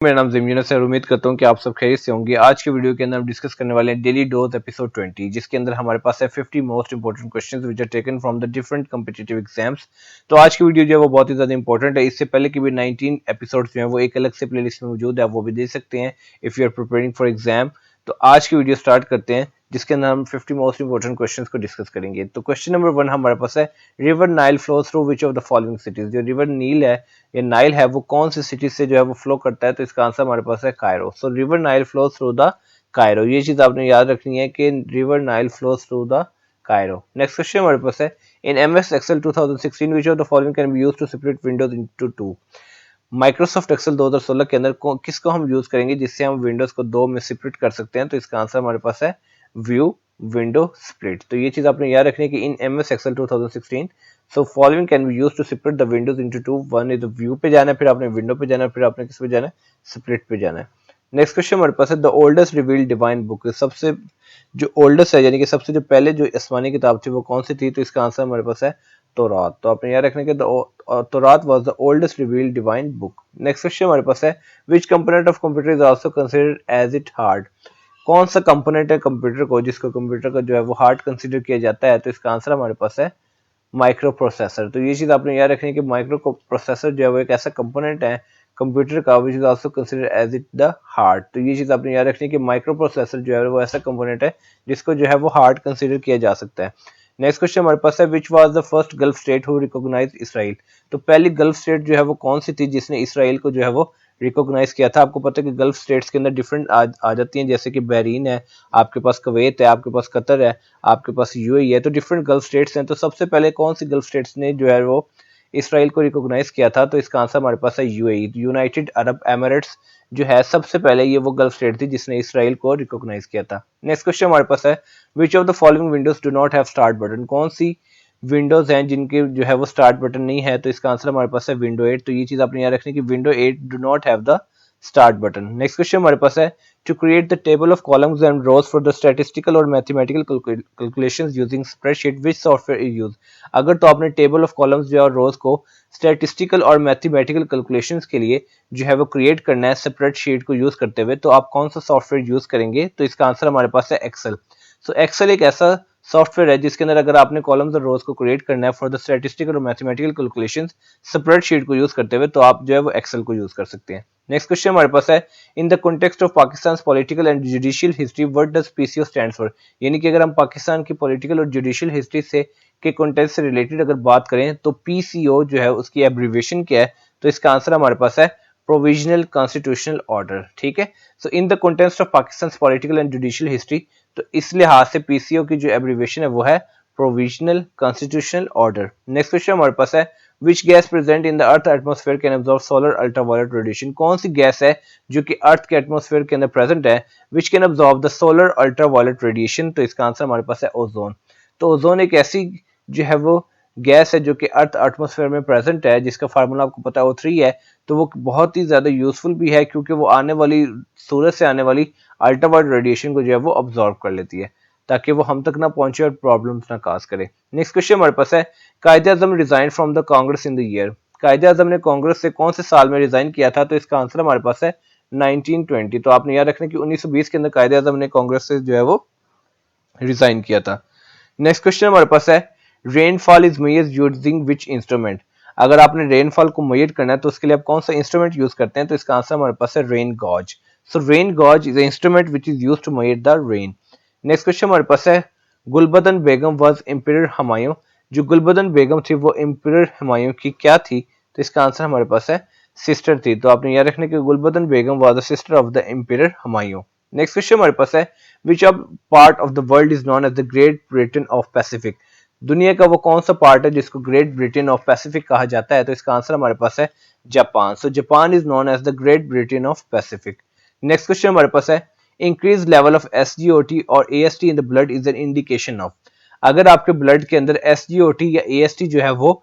मेरा नाम ज़मीन है और उम्मीद करता हूँ कि आप सब खैरियत से होंगे। आज के वीडियो के अंदर हम डिस्कस करने वाले हैं डेली डोज एपिसोड 20, जिसके अंदर हमारे पास है 50 most important questions which are taken from the different competitive exams. तो आज की वीडियो जो है वो बहुत ही ज़्यादा इंपॉर्टेंट है। इससे पहले की भी 19 एपिसोड जो है वो एक अलग से प्लेलिस्ट में मौजूद है, आप वो भी देख सकते हैं if you are preparing for exam. तो आज की वीडियो स्टार्ट करते हैं, जिसके अंदर हम 50 मोस्ट इंपोर्टेंट क्वेश्चंस को डिस्कस करेंगे। तो क्वेश्चन नंबर 1 हमारे पास है, river Nile flows through which of the following cities. जो रिवर नील है या नाइल है वो कौन सी सिटी से जो है वो फ्लो करता है, तो इसका आंसर हमारे पास है Cairo. So river Nile flows through the Cairo, ये चीज आपने याद रखनी है कि river Nile flows through the Cairo. Next question हमारे पास है, in MS Excel 2016 which of the following can be used to separate windows into two. Microsoft Excel 2016 के अंदर किसको हम यूज करेंगे जिससे हम विंडोज को दो में सेपरेट कर सकते हैं, तो इसका आंसर हमारे पास है व्यू विंडो स्प्लिट। तो ये चीज आपने याद रखनी है कि in MS Excel 2016 so following can be used to separate the windows into two. One is view पे जाना है, फिर आपने विंडो पे जाना है, फिर आपने किस पे जाना है, स्प्लिट पे जाना है। नेक्स्ट क्वेश्चन हमारे पास है, the oldest revealed divine book. सबसे जो ओल्डेस्ट है यानी कि सबसे जो पहले जो आसमानी किताब थी वो कौन सी थी, तो इसका आंसर हमारे पास है तौरात। तो आपने याद रखने के Taurat was the oldest revealed divine book. Next question हमारे पास है, which component of computer is also considered as it hard. कौन सा कंपोनेंट है कंप्यूटर को जिसको कंप्यूटर का जो है वो हार्ड कंसीडर किया जाता है, तो इसका आंसर हमारे पास है माइक्रो प्रोसेसर। तो ये चीज आपने याद रखनी है कि माइक्रो प्रोसेसर जो है वो एक ऐसा कंपोनेंट है कंप्यूटर का which is also consider as it the hard. तो ये चीज आपने याद रखनी है कि माइक्रो प्रोसेसर जो है वो ऐसा कंपोनेंट है जिसको जो है वो हार्ड कंसीडर किया जा सकता है। नेक्स्ट क्वेश्चन हमारे पास है, which was the first gulf state who recognise Israel. तो पहली गल्फ स्टेट जो है वो कौन सी थी जिसने इसराइल को जो है वो रिकॉग्नाइज किया था। आपको पता है कि गल्फ स्टेट्स के अंदर डिफरेंट आ जाती हैं, जैसे कि बहरीन है, आपके पास कुवैत है, आपके पास कतर है, आपके पास यूएई है, तो डिफरेंट गल्फ स्टेट्स हैं। तो सबसे पहले कौन सी गल्फ स्टेट्स ने जो है वो इसराइल को रिकॉग्नाइज किया था, तो इसका आंसर हमारे पास है यूएई, यूनाइटेड अरब एमिरेट्स जो है सबसे पहले ये वो गल्फ स्टेट थी जिसने इसराइल को रिकॉग्नाइज किया था। नेक्स्ट क्वेश्चन हमारे पास है, which of the following Windows do not have start button. कौन सी विंडोज हैं जिनके जो है वो स्टार्ट बटन नहीं है, तो इसका आंसर हमारे पास है विंडो 8। तो ये चीज आपने याद रखनी है कि window 8 do not have the start button. Next question हमारे पास है, to create the table of columns and rows for the statistical और mathematical calculations using spreadsheet which software is use. अगर तो आपने टेबल ऑफ कॉलम्स जो है और रोज को स्टैटिस्टिकल और मैथमेटिकल कैलकुलेशंस के लिए जो है वो क्रिएट करना है स्प्रेडशीट को यूज करते हुए, तो आप कौन सा सॉफ्टवेयर यूज करेंगे, तो इसका आंसर हमारे पास है एक्सेल। सो एक्सेल एक ऐसा सॉफ्टवेयर है जिसके अंदर अगर आपने कॉलम्स और रोज को क्रिएट करना है फॉर द स्टैटिस्टिकल और मैथमेटिकल कैलकुलेशंस स्प्रेडशीट को यूज करते हुए, तो आप जो है वो एक्सेल को यूज कर सकते हैं। नेक्स्ट क्वेश्चन हमारे पास है, इन the context of Pakistan political and judicial history what does PCO stands for. यानी कि अगर हम पाकिस्तान की पॉलिटिकल और जुडिशियल हिस्ट्री से के कॉन्टेक्स्ट से रिलेटेड अगर बात करें तो पीसीओ जो है उसकी एब्रीविएशन क्या है, तो इसका आंसर हमारे पास है प्रोविजनल कॉन्स्टिट्यूशनल ऑर्डर। ठीक है, so in the context of Pakistan political and judicial history, तो इस लिहाज से पीसीओ की जो एब्रीविएशन है वो है provisional constitutional order. Next question हमारे पास है, which gas present in the earth atmosphere can absorb solar ultraviolet radiation. कौन सी गैस है जो कि अर्थ के एटमॉस्फेयर के अंदर प्रेजेंट है which can absorb the solar ultraviolet radiation, तो इसका आंसर हमारे पास है ओजोन। तो ओजोन एक ऐसी जो है वो गैस है जो कि अर्थ एटमॉस्फेयर में प्रेजेंट है, जिसका फार्मूला आपको पता है O3 है। तो वो बहुत ही ज्यादा यूजफुल भी है क्योंकि वो आने वाली सूरज से आने वाली अल्ट्रावायलेट रेडिएशन को जो है वो अब्सॉर्ब कर लेती है ताकि वो हम तक ना पहुंचे और प्रॉब्लम्स ना काज करे। नेक्स्ट क्वेश्चन हमारे पास है, Quaid-e-Azam resign from the Congress in the year. Quaid-e-Azam ने कांग्रेस से कौन से साल में रिजाइन किया था, तो इसका आंसर हमारे पास है 1920। तो आपने याद रखना कि 1920 के अंदर कायदे-ए-आज़म ने कांग्रेस से जो है वो रिजाइन किया था। नेक्स्ट क्वेश्चन हमारे पास है, rainfall is measured using which instrument. अगर आपने रेनफॉल को मेजर करना है तो उसके लिए आप कौन सा इंस्ट्रूमेंट यूज करते हैं, तो इसका आंसर हमारे पास है rain gauge. So rain gauge is instrument which is used to measure the rain. Next question हमारे पास है, गुलबदन बेगम वाज एम्परर हुमायूं। जो गुलबदन बेगम थी वो एम्परर हुमायूं की क्या थी, तो इसका आंसर हमारे पास है सिस्टर थी। तो आपने याद रखना कि Gulbadan Begum was the sister of the emperor Humayun. Next question हमारे पास है, which of part of the world is known as the Great Britain of Pacific. दुनिया का वो कौन सा पार्ट है जिसको ग्रेट ब्रिटेन ऑफ पैसिफिक कहा जाता है, तो इसका आंसर हमारे पास है Japan. So Japan is known as the Great Britain of Pacific. Next question हमारे पास है, इंक्रीज लेवल ऑफ एसजीओटी और AST in the blood is an indication of. अगर आपके ब्लड के अंदर एसजीओटी या एएसटी जो है वो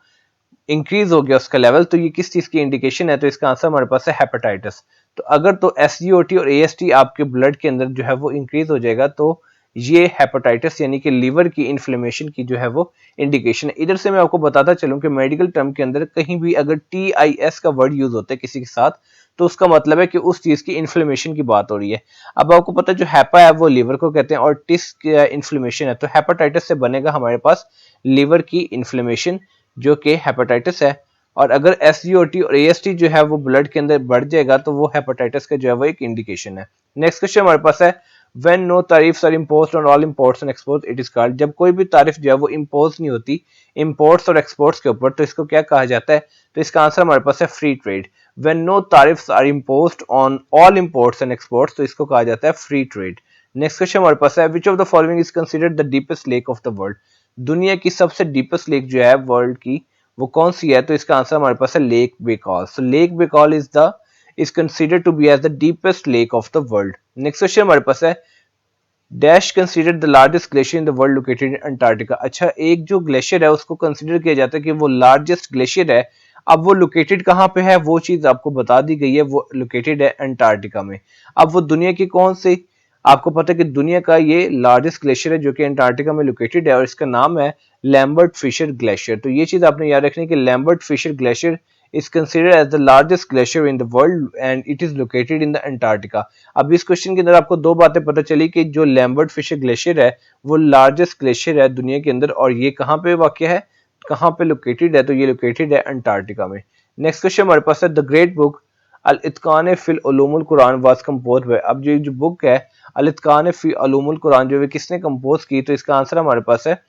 इंक्रीज हो गया उसका लेवल, तो ये किस चीज की इंडिकेशन है, तो इसका आंसर हमारे पास है हेपेटाइटिस। तो अगर तो एसजीओटी और एएसटी आपके ब्लड के अंदर जो है वो इंक्रीज हो जाएगा तो ये हेपेटाइटिस यानी कि लीवर की इन्फ्लेमेशन की जो है वो इंडिकेशन है। इधर से मैं आपको बताता चलूं कि मेडिकल टर्म के अंदर कहीं भी अगर TIS का वर्ड यूज होता है किसी के साथ, तो उसका मतलब है कि उस चीज की इन्फ्लेमेशन की बात हो रही है। अब आपको पता है जो हैपा है वो लीवर को कहते हैं और टिस इन्फ्लेमेशन है, तो हेपेटाइटिस से बनेगा हमारे पास लीवर की इन्फ्लेमेशन जो कि हेपेटाइटिस है। और अगर SGOT और AST जो है वो ब्लड के अंदर बढ़ जाएगा तो वो हेपेटाइटिस का जो है वो एक इंडिकेशन है। नेक्स्ट क्वेश्चन हमारे पास है when no tariffs are imposed on all imports and exports it is called, जब कोई भी तारीफ जो है वो इम्पोज नहीं होती इंपोर्ट्स और एक्सपोर्ट्स के ऊपर तो इसको क्या कहा जाता है, तो इसका आंसर हमारे पास है free trade. When no tariffs are imposed on all imports and exports तो इसको कहा जाता है फ्री ट्रेड। नेक्स्ट क्वेश्चन हमारे पास है which of the following is considered the deepest lake of the world, दुनिया की सबसे डीपेस्ट लेक जो है वर्ल्ड की वो कौन सी है, तो इसका आंसर हमारे पास है Lake Baikal. So Lake Baikal is considered to be as the deepest lake of the world. Next question हमारे पास है dash considered the largest glacier in the world located in Antarctica. अच्छा, एक जो ग्लेशियर है उसको कंसिडर किया जाता है कि वो लार्जेस्ट ग्लेशियर है। अब वो लोकेटेड कहाँ पे है वो चीज आपको बता दी गई है, वो लोकेटेड है अंटार्कटिका में। अब वो दुनिया की कौन सी, आपको पता है कि दुनिया का ये लार्जेस्ट ग्लेशियर है जो कि अंटार्कटिका में लोकेटेड है और इसका नाम है लैम्बर्ट फिशर ग्लेशियर। तो ये चीज आपने याद रखनी है कि Lambert Fisher glacier is considered as the largest glacier in the world and it is located in the Antarctica। अब इस क्वेश्चन के अंदर आपको दो बातें पता चली कि जो लैम्बर्ट फिशर ग्लेशियर है वो लार्जेस्ट ग्लेशियर है दुनिया के अंदर और ये कहाँ पे वाक़या है, कहाँ पे लोकेटेड है, तो ये लोकेटेड है अंटार्कटिका में। नेक्स्ट क्वेश्चन हमारे पास है the great book Al Itqan fil Ulumul Quran was compose by. अब जो बुक है अल इत्कान फी उलूमुल कुरान जो है किसने कंपोज की, तो इसका आंसर हमारे पास है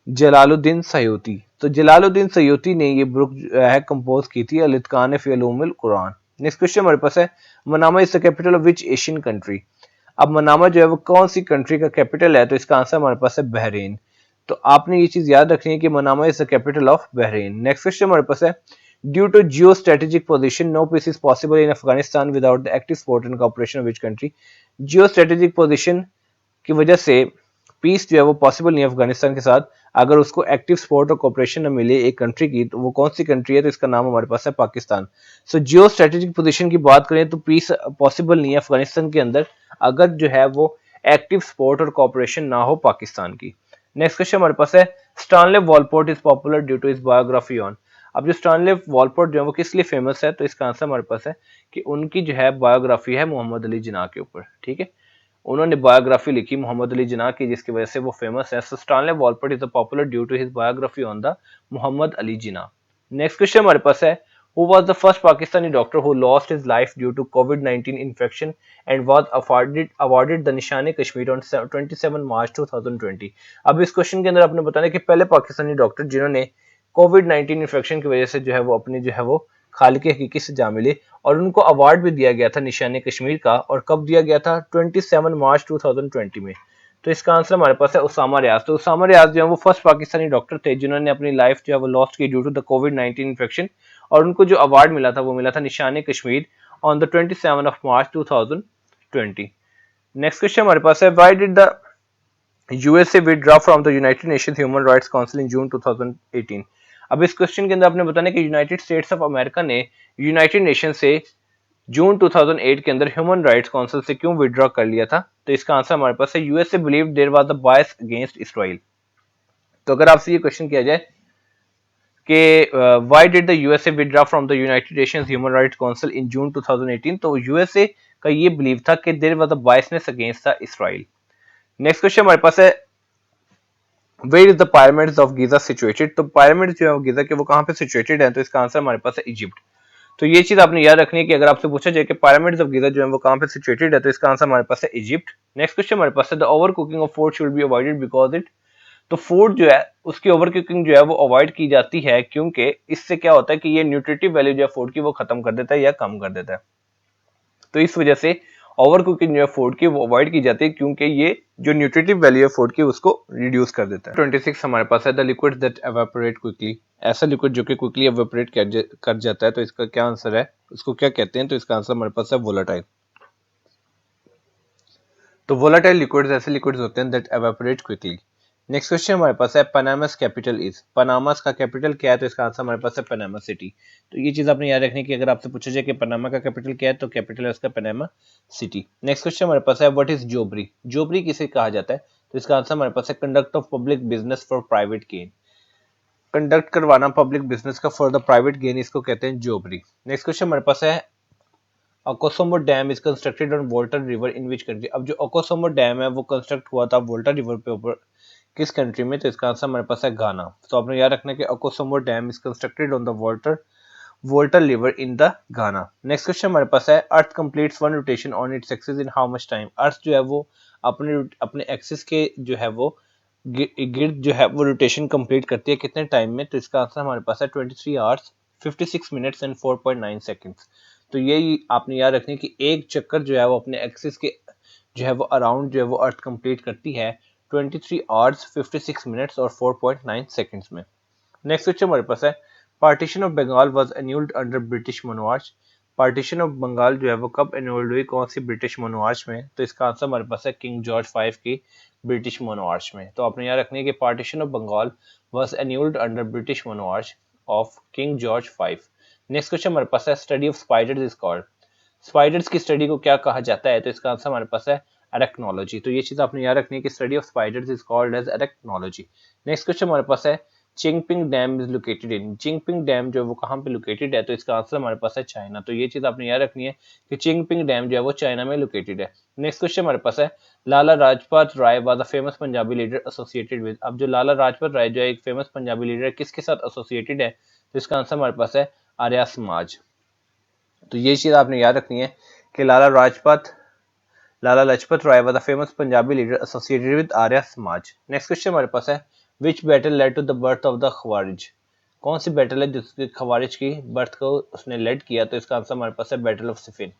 जलालुद्दीन सयूती। तो जलालुद्दीन सयूती ने ये बुक है कंपोज की थी अल इत्कान फी उलूमुल कुरान। नेक्स्ट क्वेश्चन हमारे पास है Manama is the capital of which Asian country. अब मनामा जो है वो कौन सी कंट्री का कैपिटल है, तो इसका आंसर हमारे पास है बहरीन। तो आपने ये चीज याद रखनी है कि Manama is the capital of Bahrain. Next question हमारे पास है due to geo strategic position no peace is possible in Afghanistan without the active support and cooperation of which country. Geo strategic position की वजह से पीस जो है वो possible नहीं है अफगानिस्तान के साथ अगर उसको एक्टिव सपोर्ट और कोऑपरेशन न मिले एक कंट्री की, तो वो कौन सी कंट्री है, तो इसका नाम हमारे पास है पाकिस्तान। सो जियो स्ट्रेटेजिक पोजीशन की बात करें तो पीस पॉसिबल नहीं है अफगानिस्तान के अंदर अगर जो है वो एक्टिव सपोर्ट और कोऑपरेशन ना हो पाकिस्तान की। नेक्स्ट क्वेश्चन हमारे पास है Stanley Wolpert is popular due to his biography on. अब जो स्टानले वॉलपोर्ट जो है वो किस लिए फेमस है, तो इसका आंसर हमारे पास है कि उनकी जो है बायोग्राफी है मोहम्मद अली जिन्ना के ऊपर। ठीक है, उन्होंने बायोग्राफी लिखी मोहम्मद अली जिन्ना की जिसकी वजह से वो फेमस है। So Stanley Wolpert is popular due to his biography on the Muhammad Ali Jinnah. Next question हमारे पास है who was the first Pakistani doctor who lost his life due to COVID-19 infection and was awarded the Nishan-e-Kashmir on 27 मार्च 2020। अब इस question के अंदर आपने बताना कि पहले पाकिस्तानी डॉक्टर जिन्होंने कोविड-19 इन्फेक्शन की वजह से जो है वो अपनी जो है वो खालिक हकीकी से जा मिले और उनको अवार्ड भी दिया गया था निशान-ए-कश्मीर का, और कब दिया गया था 27 मार्च 2020 में। तो इसका आंसर हमारे पास है उसामा रियाज। तो उसामा रियाज जो है वो फर्स्ट पाकिस्तानी डॉक्टर थे जिन्होंने अपनी लाइफ जो है वो लॉस्ट की ड्यू टू द कोविड-19 इन्फेक्शन, और उनको जो अवार्ड मिला था वो मिला था निशान Kashmir on the 27 of March 2020। Next question हमारे पास है why did the USA withdraw from the United Nations Human Rights Council in June 2018। अब इस क्वेश्चन के अंदर आपने बताना कि यूनाइटेड स्टेट्स ऑफ अमेरिका ने यूनाइटेड नेशन से जून 2008 के अंदर ह्यूमन राइट्स काउंसिल से क्यों विथड्रॉ कर लिया था, तो इसका आंसर हमारे पास है USA believe there was the bias against Israel. तो अगर आपसे ये क्वेश्चन किया जाए कि why did the USA withdraw from the United Nations Human Rights Council in June 2018, तो यूएसए का ये बिलीव था कि there was the biasness against the Israel. Next question हमारे पास है where is the pyramids of Giza situated. तो pyramid जो है गीजा के वो कहाँ पे सिचुएटेड है, तो इसका आंसर हमारे पास है इजिप्ट। तो ये चीज आपने याद रखनी है कि अगर आपसे पूछा जाए कि पिरामिड्स ऑफ गीजा जो है वो कहाँ पे सिचुएटेड है, तो इसका आंसर हमारे पास है इजिप्ट। नेक्स्ट क्वेश्चन हमारे पास है the over cooking of food should be avoided because it. तो फूड जो है उसकी ओवर कुकिंग जो है वो अवॉइड की जाती है क्योंकि इससे क्या होता है कि ये न्यूट्रिटिव वैल्यू जो है फूड की वो खत्म कर देता है या कम कर देता है। तो इस वजह से ओवर कुकिंग जो है फूड की वो अवॉइड की जाती है क्योंकि ये जो न्यूट्रिटिव वैल्यू है फूड की उसको रिड्यूस कर देता है। 26 हमारे पास है the liquid that evaporate quickly. ऐसा लिक्विड जो कि क्विकली एवापोरेट कर जाता है, तो इसका क्या आंसर है, उसको क्या कहते हैं, तो इसका आंसर हमारे पास है वोलेटाइल। तो वोलेटाइल लिक्विड्स ऐसे लिक्विड्स होते हैं that evaporate quickly. Next question हमारे पास है पनामास कैपिटल इज। पनामास का कैपिटल क्या है, तो इसका आंसर हमारे पास है पनामा सिटी। तो ये चीज आपने याद रखनी कि अगर आपसे पूछा जाए कि पनामा का कैपिटल क्या है, तो कैपिटल है उसका पनामा सिटी। नेक्स्ट क्वेश्चन हमारे पास है व्हाट इज जोबरी। जोबरी किसे कहा जाता है, तो इसका आंसर हमारे पास है conduct of public business for private gain. Conduct करवाना पब्लिक बिजनेस का फॉर द प्राइवेट गेन, इसको कहते हैं जोबरी। नेक्स्ट क्वेश्चन हमारे पास है Akosombo dam is constructed on Volta river in which country. अब जो ओकोसोमो डैम है वो कंस्ट्रक्ट हुआ था वोल्टा रिवर पे ऊपर किस कंट्री में, तो इसका आंसर हमारे पास है गाना। तो आपने याद रखना है कि Akosombo dam is constructed on the Volta river in the Ghana. Next question हमारे पास है earth completes one rotation on its axis in how much time. Earth जो है वो अपने अपने एक्सिस के जो है वो गिर्द जो है वो रोटेशन कंप्लीट करती है कितने टाइम में, तो इसका आंसर हमारे पास है 23 आवर्स 56 मिनट्स एंड 4.9 सेकंड्स। तो ये आपने याद रखनी है कि एक चक्कर जो है वो अपने एक्सिस के जो है वो अराउंड जो है वो अर्थ कंप्लीट करती है 23 आवर्स 56 मिनट्स और 4.9 सेकंड्स में। नेक्स्ट क्वेश्चन हमारे पास है partition of Bengal was annulled under British monarch. Partition of Bengal जो है वो कब एन्यूल्ड हुई, कौन सी ब्रिटिश मोनोआर्च में, तो इसका आंसर हमारे पास है किंग जॉर्ज 5 की ब्रिटिश मोनोआर्च में। तो आपने याद रखनी है कि partition of Bengal was annulled under British monarch of King George 5। Next question हमारे पास है study of spiders is called. Spiders की स्टडी को क्या कहा जाता है, तो इसका आंसर हमारे पास है एरेक्नोलॉजी। तो ये चीज आपने याद रखनी है कि study of spiders is called as arachnology. Next question हमारे पास है Chingping dam is located in. Chingping dam जो है वो कहाँ पे लोकेटेड है, तो इसका आंसर हमारे पास है चाइना। तो ये चीज आपने याद रखनी है कि चिंगपिंग डैम जो है वो चाइना में लोकेटेड है। नेक्स्ट क्वेश्चन हमारे पास है Lala Lajpat Rai was a famous Punjabi leader associated with. अब जो लाला लाजपत राय जो है एक फेमस पंजाबी लीडर किसके साथ एसोसिएटेड है, तो इसका आंसर हमारे पास है आर्य समाज। तो ये चीज आपने याद रखनी है कि Lala Lajpat Rai was a famous Punjabi leader associated with Arya Samaj. Next question हमारे पास है which battle led to the birth of the Khawarij. कौन सी बैटल है जिसके खवारिज की बर्थ को उसने लेड किया, तो इसका आंसर हमारे पास है बैटल ऑफ सिफिन।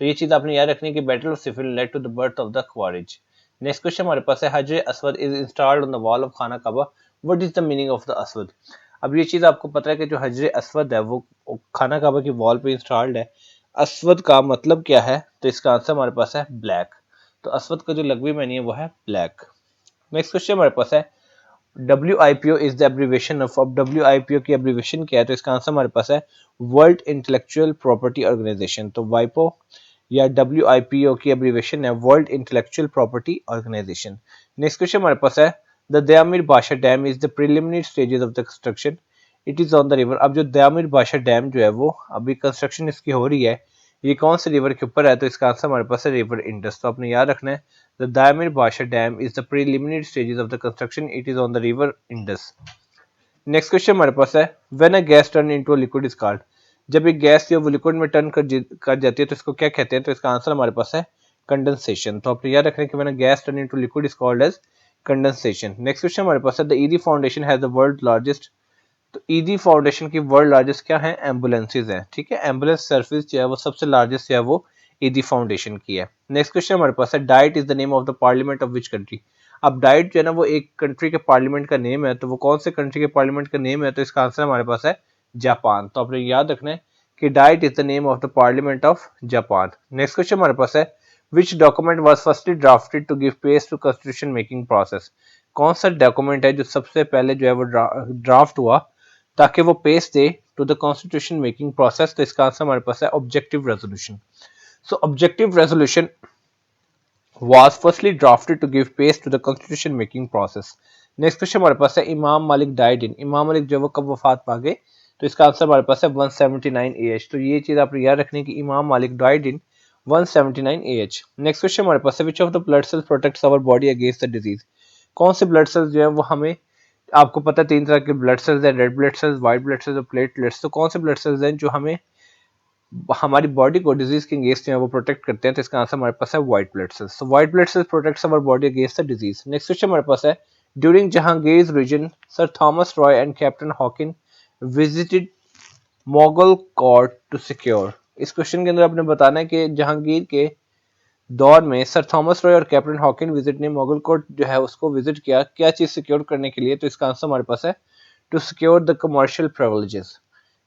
तो ये चीज आपने याद रखनी है कि battle of Siffin led to the birth of the Khawarij. Next question हमारे पास है Hajar Aswad is installed on the wall of Khana Kaaba, what is the meaning of the Aswad. अब ये चीज आपको पता है कि जो हजर असवद है वो खाना काबा की वॉल पे इंस्टॉल्ड है। असवद का मतलब क्या है, तो इसका आंसर हमारे पास है ब्लैक। तो असवद का जो लघवी मानी है वो है ब्लैक। नेक्स्ट क्वेश्चन हमारे पास है WIPO is the abbreviation of. अब WIPO की एब्रीविएशन क्या है, तो इसका आंसर हमारे पास है वर्ल्ड इंटेलेक्चुअल प्रॉपर्टी ऑर्गेनाइजेशन। तो वाइपो या WIPO की एब्रीविएशन है world intellectual property organisation. Next question हमारे पास है the Diamer Bhasha dam is the preliminary stages of the construction, it is on the river. अब जो दयामिर भाषा डैम जो है वो अभी कंस्ट्रक्शन इसकी हो रही है, ये कौन से रिवर के ऊपर है, तो इसका आंसर हमारे पास है रिवर इंडस। तो आपने याद रखना है द दायमिर भाषा dam is the preliminary stages of the construction, it is on the river Indus. Next question हमारे पास है when a gas turn into a liquid is called. जब एक गैस जो वो लिक्विड में टर्न कर जाती है तो इसको क्या कहते हैं, तो इसका आंसर हमारे पास है कंडेंसेशन। तो आपने याद रखना है कि when a gas turn into liquid is called as condensation. Next question हमारे पास है the Edhi foundation has the world largest. तो ईदी फाउंडेशन की वर्ल्ड लार्जेस्ट क्या है, एम्बुलेंसेज है। ठीक है, एम्बुलेंस सर्विस जो है वो सबसे लार्जेस्ट जो है वो ईदी फाउंडेशन की है। नेक्स्ट क्वेश्चन हमारे पास है diet is the name of the parliament of which country. अब डाइट जो है ना वो एक कंट्री के पार्लियामेंट का नेम है, तो वो कौन से कंट्री के पार्लियामेंट का नेम है, तो इसका आंसर हमारे पास है जापान। तो आपने याद रखना है कि diet is the name of the parliament of Japan. Next question हमारे पास है which document was firstly drafted to give pace to constitution making process. कौन सा डॉक्यूमेंट है जो सबसे पहले जो है वो ड्राफ्ट हुआ ताकि वो pace the to the constitution making process, तो इसका आंसर हमारे पास है objective resolution. So objective resolution was firstly drafted to give pace to the constitution making process. Next question हमारे पास है इमाम मालिक डाइड इन। इमाम मालिक जो वो कब वफात पा गए, तो इसका आंसर हमारे पास है 179 AH। तो ये चीज आप याद रखने की Imam Malik died in 179 AH। Next question हमारे पास है which of the blood cells protects our body against the disease. कौन से ब्लड सेल्स जो है वो हमें, आपको पता है 3 तरह के ब्लड सेल्स हैं, red blood cells, white blood sales और प्लेटलेट्स। तो कौन से ब्लड सेल्स हैं जो हमें हमारी बॉडी को डिजीज के अगेंस्ट जो है वो प्रोटेक्ट करते हैं, तो इसका आंसर हमारे पास है white blood cells. So white blood cells protects our body against the disease. Next question हमारे पास है during Jahangir reign sir Thomas Roy and captain Hawkin visited Mughal court to secure. इस क्वेश्चन के अंदर आपने बताना है कि जहांगीर के दौर में सर थॉमस रॉय और कैप्टन हॉकिन विजिट ने मोगल कोर्ट जो है उसको विजिट किया, क्या चीज सिक्योर करने के लिए, तो इसका आंसर हमारे पास है to secure the commercial privileges.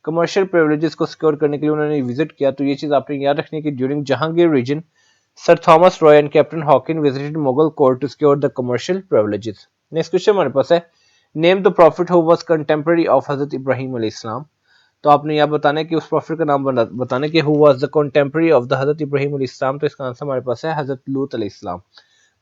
Commercial privileges को सिक्योर करने के लिए उन्होंने विजिट किया। तो ये चीज आपने याद रखनी है कि during Jahangir reign sir Thomas Roy and captain Hawkin visited Mughal court to secure the commercial privileges. Next question हमारे पास है name the prophet who was contemporary of Hazrat Ibrahim अलैहिस्सलाम। तो आपने यहाँ बताना है कि उस प्रॉफिट का नाम बताना है कि who was the contemporary of the Hazrat Ibrahim अलैहिस्सलाम, तो इसका आंसर हमारे पास है हजरत लूत अलैहिस्सलाम।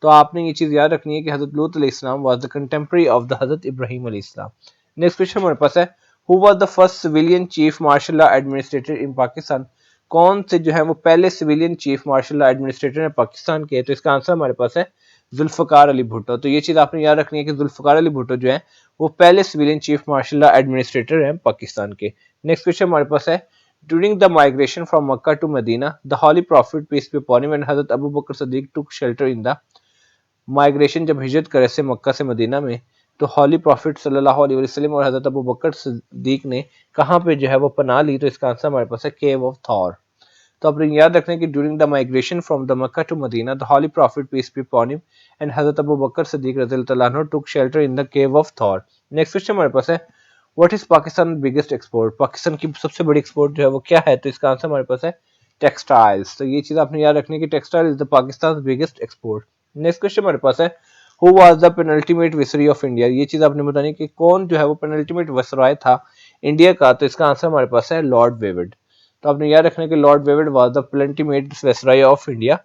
तो आपने ये चीज याद रखनी है कि हजरत लूत अलैहिस्सलाम was the contemporary of the Hazrat Ibrahim अलैहिस्सलाम। नेक्स्ट क्वेश्चन हमारे पास है who was the first civilian chief martial law administrator in Pakistan. कौन से जो है वो पहले सिविलियन चीफ मार्शल एडमिनिस्ट्रेटर है पाकिस्तान के? तो इसका आंसर हमारे पास है जुल्फकार अली भुट्टो। तो ये चीज आपने याद रखनी है कि जुल्फकार अली भुट्टो जो है वो पहले सिविलियन चीफ मार्शल एडमिनिस्ट्रेटर हैं पाकिस्तान के। नेक्स्ट क्वेश्चन हमारे पास है, during the migration from Mecca to Medina the holy prophet peace be upon him and Hazrat Abu Bakr Siddiq took shelter in the. Migration जब हिजरत करे से मक्का से मदीना में, तो हॉली प्रॉफिट सल्लल्लाहु अलैहि वसल्लम और हजरत अबू बकर सदीक ने कहाँ पे जो है वो पनाह ली? तो इसका आंसर हमारे पास है केव ऑफ थॉर। तो अपने याद रखना है कि during the migration from the Mecca to Medina the holy prophet peace be upon him and Hazrat Abu Bakr Siddique रज़ियल्लाहु अन्हु took shelter in the cave of Thawr. Next question हमारे पास है, what is Pakistan biggest export? Pakistan की सबसे बड़ी export जो है वो क्या है? तो इसका आंसर हमारे पास है टेक्सटाइल्स। तो ये चीज आपने याद रखनी है कि textile is the Pakistan biggest export. Next question हमारे पास है, हु वाज द पेनल्टीमेट विसरी ऑफ इंडिया? ये चीज आपने बतानी कि कौन जो है वो पेनल्टीमेट विसराय था इंडिया का? तो इसका आंसर हमारे पास है लॉर्ड वेविड। तो आपने याद रखना है कि Lord Wavell was the penultimate viceroy of India.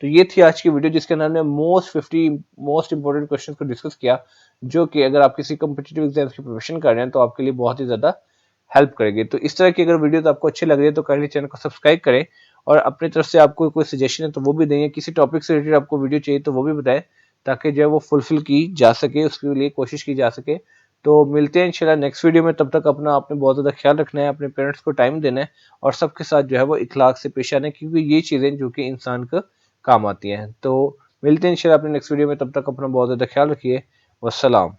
तो ये थी आज की वीडियो जिसके अंदर हमने मोस्ट 50 मोस्ट इंपोर्टेंट क्वेश्चन को डिस्कस किया, जो कि अगर आप किसी कॉम्पिटिटिव एग्जाम्स की प्रिपरेशन कर रहे हैं तो आपके लिए बहुत ही ज्यादा हेल्प करेगी। तो इस तरह की अगर वीडियो आपको अच्छी लग रही है तो काइंडली चैनल को सब्सक्राइब करें, और अपनी तरफ से आपको कोई सजेशन है तो वो भी देंगे, किसी टॉपिक से रिलेटेड आपको वीडियो चाहिए तो वो भी बताएं, ताकि जो है वो फुलफिल की जा सके, उसके लिए कोशिश की जा सके। तो मिलते हैं इंशाल्लाह नेक्स्ट वीडियो में। तब तक अपना आपने बहुत ज़्यादा ख्याल रखना है, अपने पेरेंट्स को टाइम देना है, और सबके साथ जो है वो इखलाक से पेश आना है, क्योंकि ये चीज़ें जो कि इंसान को काम आती हैं। तो मिलते हैं इंशाल्लाह अपने नेक्स्ट वीडियो में। तब तक अपना बहुत ज़्यादा ख्याल रखिए। वस्सलाम।